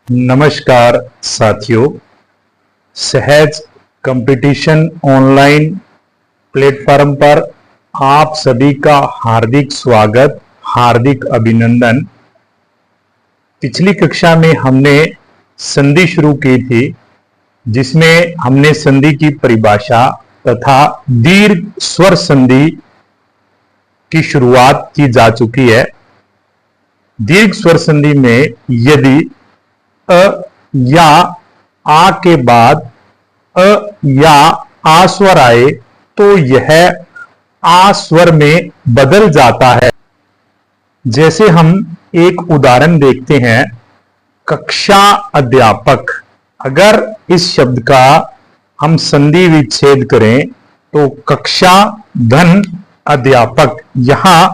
नमस्कार साथियों, सहज कंपटीशन ऑनलाइन प्लेटफॉर्म पर आप सभी का हार्दिक स्वागत, हार्दिक अभिनंदन। पिछली कक्षा में हमने संधि शुरू की थी, जिसमें हमने संधि की परिभाषा तथा दीर्घ स्वर संधि की शुरुआत की जा चुकी है। दीर्घ स्वर संधि में यदि अ या आ के बाद अ या आ स्वर आए तो यह आ स्वर में बदल जाता है। जैसे हम एक उदाहरण देखते हैं, कक्षा अध्यापक। अगर इस शब्द का हम संधि विच्छेद करें तो कक्षा धन अध्यापक, यहां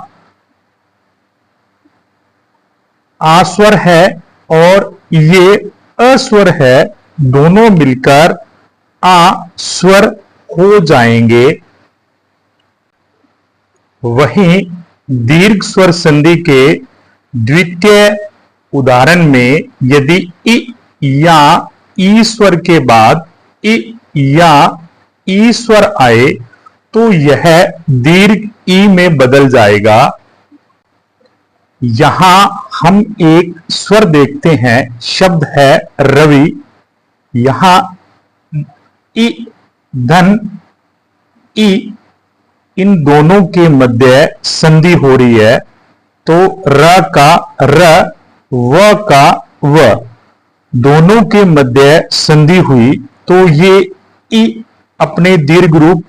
आ स्वर है और ये अस्वर है, दोनों मिलकर आ स्वर हो जाएंगे। वहीं दीर्घ स्वर संधि के द्वितीय उदाहरण में यदि इ या ई स्वर के बाद इ या ई स्वर आए तो यह दीर्घ ई में बदल जाएगा। यहां हम एक स्वर देखते हैं, शब्द है रवि। यहां इ धन ई, इन दोनों के मध्य संधि हो रही है, तो र का र, व का व, दोनों के मध्य संधि हुई तो ये ई अपने दीर्घ रूप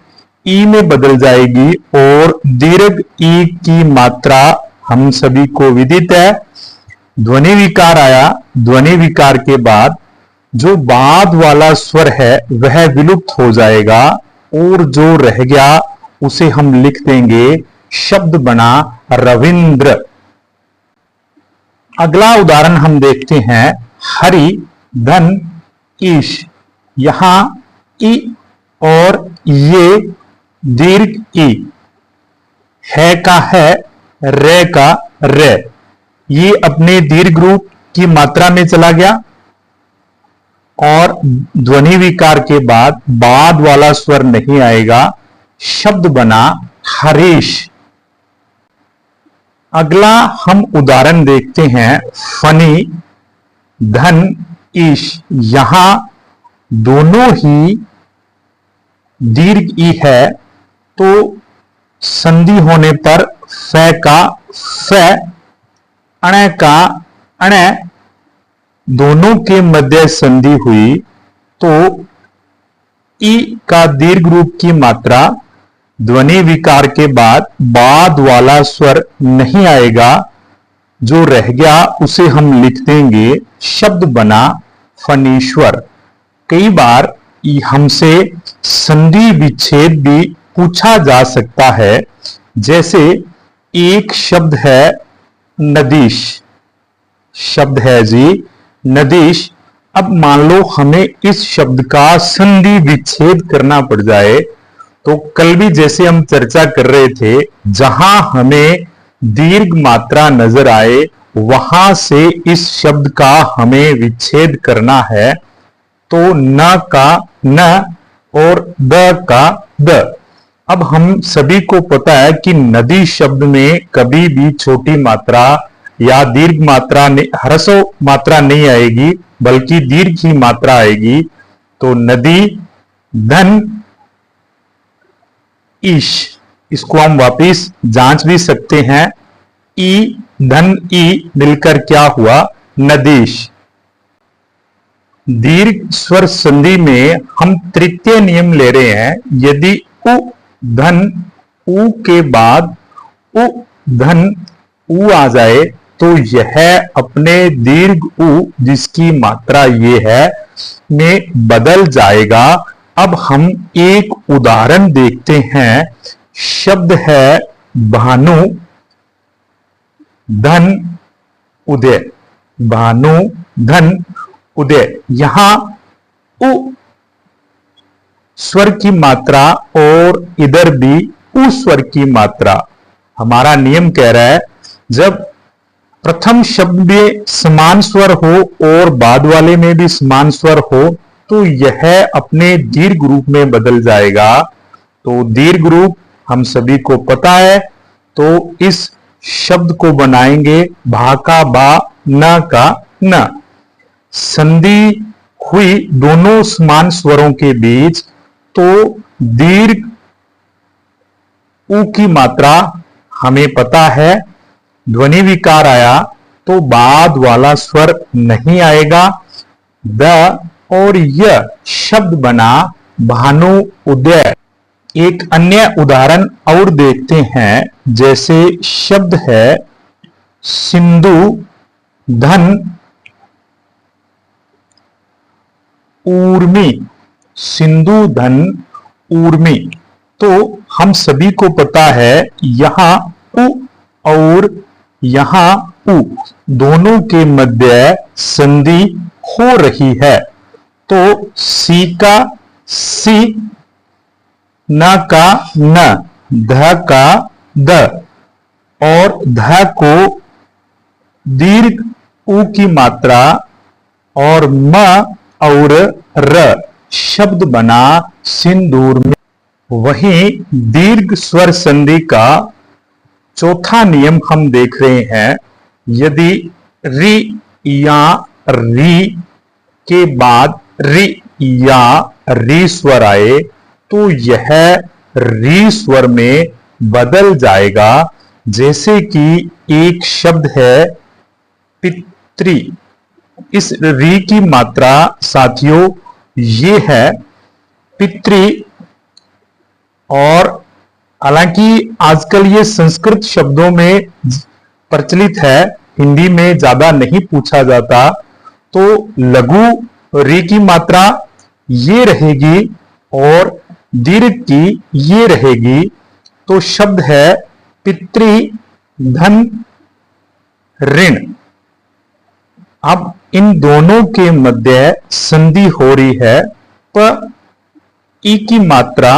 ई में बदल जाएगी और दीर्घ ई की मात्रा हम सभी को विदित है। ध्वनि विकार आया, ध्वनि विकार के बाद जो बाद वाला स्वर है वह विलुप्त हो जाएगा और जो रह गया उसे हम लिख देंगे, शब्द बना रविंद्र। अगला उदाहरण हम देखते हैं, हरि धन ईश। यहां ई और ये दीर्घ ई, है का है, रे का रे, ये अपने दीर्घ रूप की मात्रा में चला गया और ध्वनि विकार के बाद वाला स्वर नहीं आएगा, शब्द बना हरीश। अगला हम उदाहरण देखते हैं, फनी धन ईश। यहां दोनों ही दीर्घ ई है तो संधि होने पर फ का फ, अण का अण, दोनों के मध्य संधि हुई तो ई का दीर्घ रूप की मात्रा ध्वनि विकार के बाद वाला स्वर नहीं आएगा, जो रह गया उसे हम लिख देंगे, शब्द बना फनीश्वर। कई बार हमसे संधि विच्छेद भी पूछा जा सकता है। जैसे एक शब्द है नदीश, शब्द है जी नदीश। अब मान लो हमें इस शब्द का संधि विच्छेद करना पड़ जाए, तो कल भी जैसे हम चर्चा कर रहे थे, जहां हमें दीर्घ मात्रा नजर आए वहां से इस शब्द का हमें विच्छेद करना है। तो न का न और द का द। अब हम सभी को पता है कि नदी शब्द में कभी भी छोटी मात्रा या दीर्घ मात्रा, ह्रस्व मात्रा नहीं आएगी, बल्कि दीर्घ ही मात्रा आएगी। तो नदी धन ईश, इसको हम वापिस जांच भी सकते हैं, ई धन ई मिलकर क्या हुआ, नदीश। दीर्घ स्वर संधि में हम तृतीय नियम ले रहे हैं, यदि उ धन उ के बाद उ धन उ आ जाए तो यह अपने दीर्घ उ, जिसकी मात्रा ये है, में बदल जाएगा। अब हम एक उदाहरण देखते हैं, शब्द है भानु धन उदय। भानु धन उदय, यहां उ स्वर की मात्रा और इधर भी उ स्वर की मात्रा। हमारा नियम कह रहा है, जब प्रथम शब्द में समान स्वर हो और बाद वाले में भी समान स्वर हो तो यह अपने दीर्घ रूप में बदल जाएगा। तो दीर्घ रूप हम सभी को पता है, तो इस शब्द को बनाएंगे भा का बा, न का न। संधि हुई दोनों समान स्वरों के बीच, तो दीर्घ उ की मात्रा हमें पता है। ध्वनि विकार आया तो बाद वाला स्वर नहीं आएगा। द और य शब्द बना भानु उदय। एक अन्य उदाहरण और देखते हैं, जैसे शब्द है सिंधु धन ऊर्मी। सिंधु धन ऊर्मी, तो हम सभी को पता है यहां उ और यहां उ दोनों के मध्य संधि हो रही है। तो सी का सी, न का न, ध का द और ध को दीर्घ उ की मात्रा और म और र शब्द बना सिंदूर में। वहीं दीर्घ स्वर संधि का चौथा नियम हम देख रहे हैं। यदि रि या री के बाद रि या री स्वर आए तो यह री स्वर में बदल जाएगा। जैसे कि एक शब्द है पितृ। इस री की मात्रा साथियों ये है पितृ, और हालांकि आजकल ये संस्कृत शब्दों में प्रचलित है, हिंदी में ज्यादा नहीं पूछा जाता। तो लघु री की मात्रा ये रहेगी और दीर्घ की ये रहेगी। तो शब्द है पितृ धन ऋण। अब इन दोनों के मध्य संधि हो रही है। प ई की मात्रा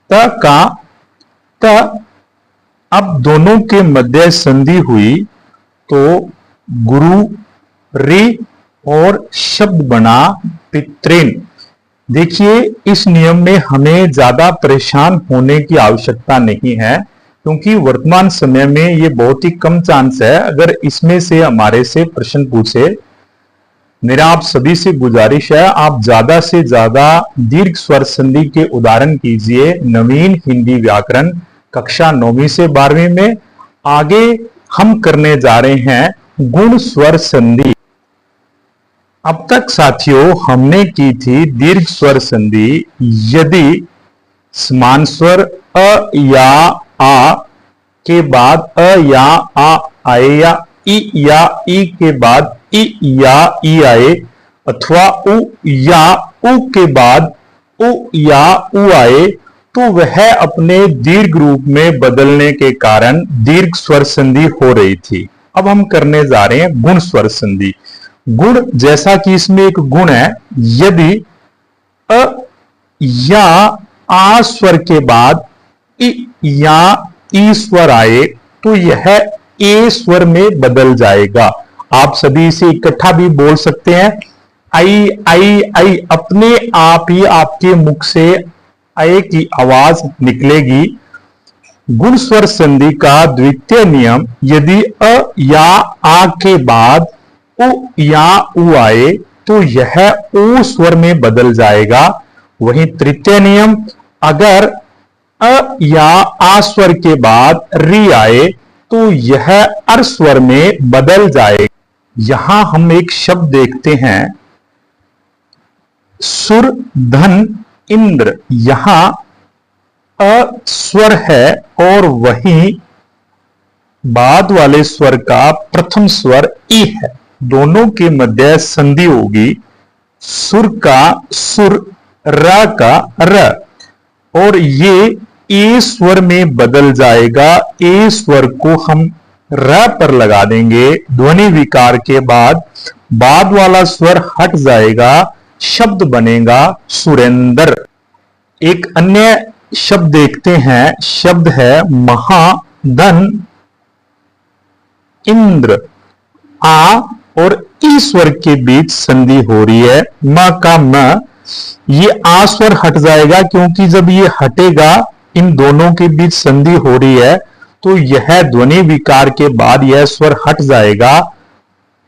त का त। अब दोनों के मध्य संधि हुई तो गुरु रि और शब्द बना पितृन। देखिए इस नियम में हमें ज्यादा परेशान होने की आवश्यकता नहीं है, क्योंकि वर्तमान समय में ये बहुत ही कम चांस है अगर इसमें से हमारे से प्रश्न पूछे। मेरा आप सभी से गुजारिश है, आप ज्यादा से ज्यादा दीर्घ स्वर संधि के उदाहरण कीजिए नवीन हिंदी व्याकरण कक्षा 9वीं से 12वीं में। आगे हम करने जा रहे हैं गुण स्वर संधि। अब तक साथियों हमने की थी दीर्घ स्वर संधि। यदि समान स्वर अ या आ के बाद अ या आ आए, या ई के बाद इ या ई आए, अथवा उ या उ के बाद उ या उ आए, तो वह अपने दीर्घ रूप में बदलने के कारण दीर्घ स्वर संधि हो रही थी। अब हम करने जा रहे हैं गुण स्वर संधि। गुण, जैसा कि इसमें एक गुण है, यदि अ या आ स्वर के बाद इ या ई स्वर आए तो यह ए स्वर में बदल जाएगा। आप सभी इसे इकट्ठा भी बोल सकते हैं, आई आई आई। अपने आप ही आपके मुख से आई की आवाज निकलेगी। गुण स्वर संधि का द्वितीय नियम, यदि अ या आ के बाद उ या उ आए तो यह ओ स्वर में बदल जाएगा। वहीं तृतीय नियम, अगर अ या आ स्वर के बाद री आए तो यह अर स्वर में बदल जाएगा। यहां हम एक शब्द देखते हैं सुर धन इंद्र। यहां अ स्वर है और वहीं बाद वाले स्वर का प्रथम स्वर ई है। दोनों के मध्य संधि होगी। सुर का सुर, र का र, और ये ए स्वर में बदल जाएगा। ए स्वर को हम र पर लगा देंगे। ध्वनि विकार के बाद वाला स्वर हट जाएगा, शब्द बनेगा सुरेंद्र। एक अन्य शब्द देखते हैं, शब्द है महाधन इंद्र। आ और ई स्वर के बीच संधि हो रही है, म का म। ये आ स्वर हट जाएगा, क्योंकि जब ये हटेगा, इन दोनों के बीच संधि हो रही है, तो यह ध्वनि विकार के बाद यह स्वर हट जाएगा,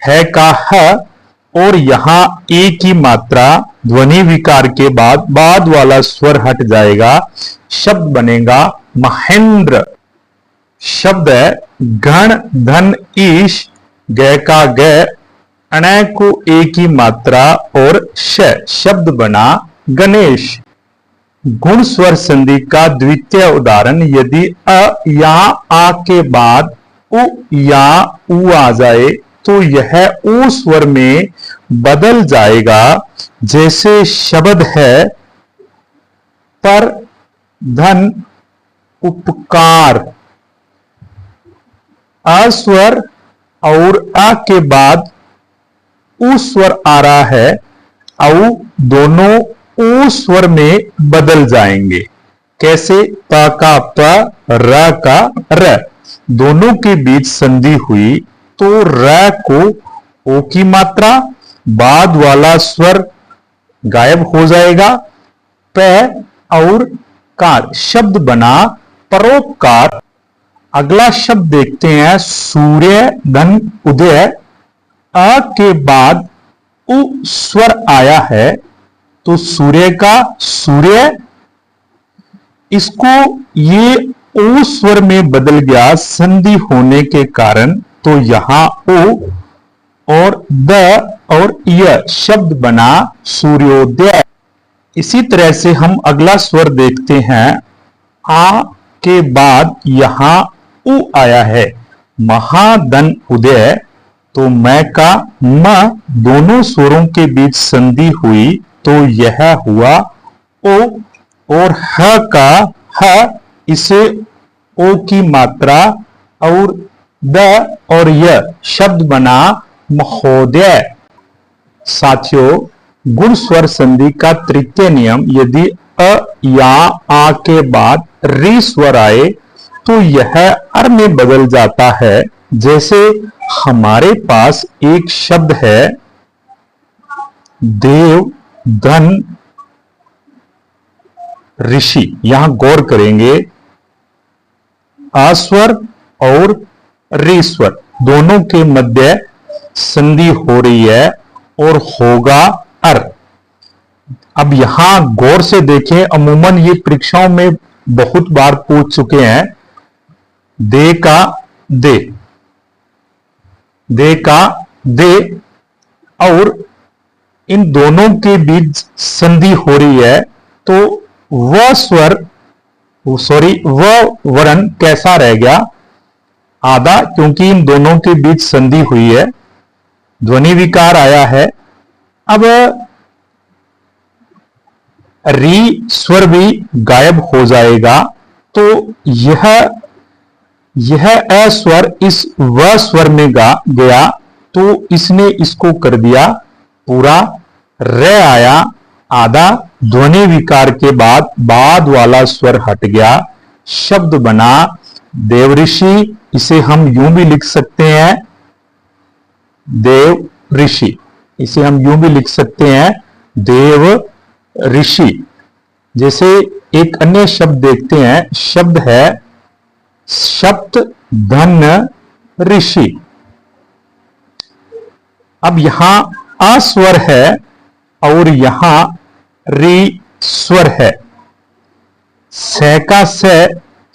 है का ह। और यहां ए की मात्रा ध्वनि विकार के बाद वाला स्वर हट जाएगा, शब्द बनेगा महेंद्र। शब्द है घन धन ईश, ग का ग, अणय को ए की मात्रा और श, शब्द बना गणेश। गुण स्वर संधि का द्वितीय उदाहरण, यदि अ या आ के बाद उ या उ आ जाए तो यह ऊ स्वर में बदल जाएगा। जैसे शब्द है पर धन उपकार। अ स्वर और आ के बाद ऊ स्वर आ रहा है, औ दोनों ऊ स्वर में बदल जाएंगे। कैसे? प का प, र का र, दोनों के बीच संधि हुई तो र को ओ की मात्रा, बाद वाला स्वर गायब हो जाएगा, प और कार, शब्द बना परोपकार। अगला शब्द देखते हैं, सूर्य धन उदय। अ के बाद उ स्वर आया है, तो सूर्य का सूर्य, इसको ये ओ स्वर में बदल गया संधि होने के कारण, तो यहां ओ और द और य, शब्द बना सूर्योदय। इसी तरह से हम अगला स्वर देखते हैं, आ के बाद यहां उ आया है, महाधन उदय, तो मैं का म, दोनों स्वरों के बीच संधि हुई तो यह हुआ ओ, और ह का ह, इसे ओ की मात्रा और द और य, शब्द बना महोदय। साथियों, गुण स्वर संधि का तृतीय नियम, यदि अ या आ के बाद री स्वर आए तो यह अर में बदल जाता है। जैसे हमारे पास एक शब्द है देव धन ऋषि। यहां गौर करेंगे, अस्वर और री स्वर दोनों के मध्य संधि हो रही है और होगा अर। अब यहां गौर से देखें, अमूमन ये परीक्षाओं में बहुत बार पूछ चुके हैं, दे का दे, दे का दे, और इन दोनों के बीच संधि हो रही है, तो वह स्वर, वह वर्ण कैसा रह गया? आधा, क्योंकि इन दोनों के बीच संधि हुई है, ध्वनि विकार आया है। अब री स्वर भी गायब हो जाएगा, तो यह अ स्वर इस व स्वर में गया, तो इसने इसको कर दिया पूरा, र आया आधा, ध्वनि विकार के बाद वाला स्वर हट गया, शब्द बना देवऋषि। इसे हम यूं भी लिख सकते हैं देव ऋषि, इसे हम यूं भी लिख सकते हैं देव ऋषि। जैसे एक अन्य शब्द देखते हैं, शब्द है सप्त धन ऋषि। अब यहां आ स्वर है और यहां री स्वर है, स का स,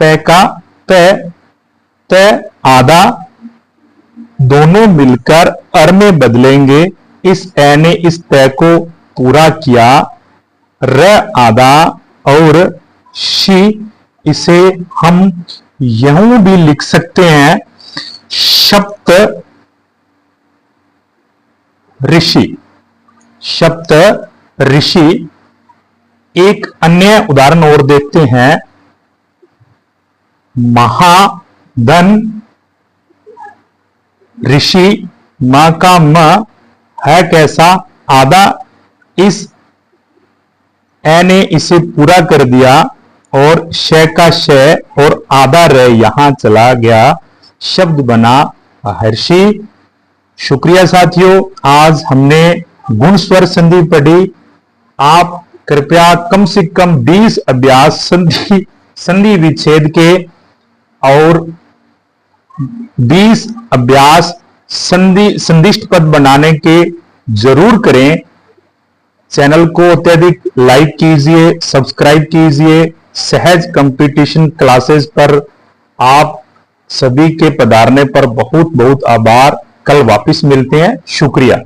प का प, त आधा, दोनों मिलकर अर में बदलेंगे। इस ए ने इस त को पूरा किया, र आधा और शी, इसे हम यूं भी लिख सकते हैं सप्त ऋषि, सप्त ऋषि। एक अन्य उदाहरण और देखते हैं, महाधन ऋषि, मां का म है कैसा? आधा, इस ए ने इसे पूरा कर दिया और श का श और आधा र यहां चला गया, शब्द बना हर्षी। शुक्रिया साथियों, आज हमने गुण स्वर संधि पढ़ी। आप कृपया कम से कम 20 अभ्यास संधि विच्छेद के और 20 अभ्यास संदिष्ट पद बनाने के जरूर करें। चैनल को अत्यधिक लाइक कीजिए, सब्सक्राइब कीजिए। सहज कंपटीशन क्लासेस पर आप सभी के पधारने पर बहुत बहुत आभार। कल वापस मिलते हैं। शुक्रिया।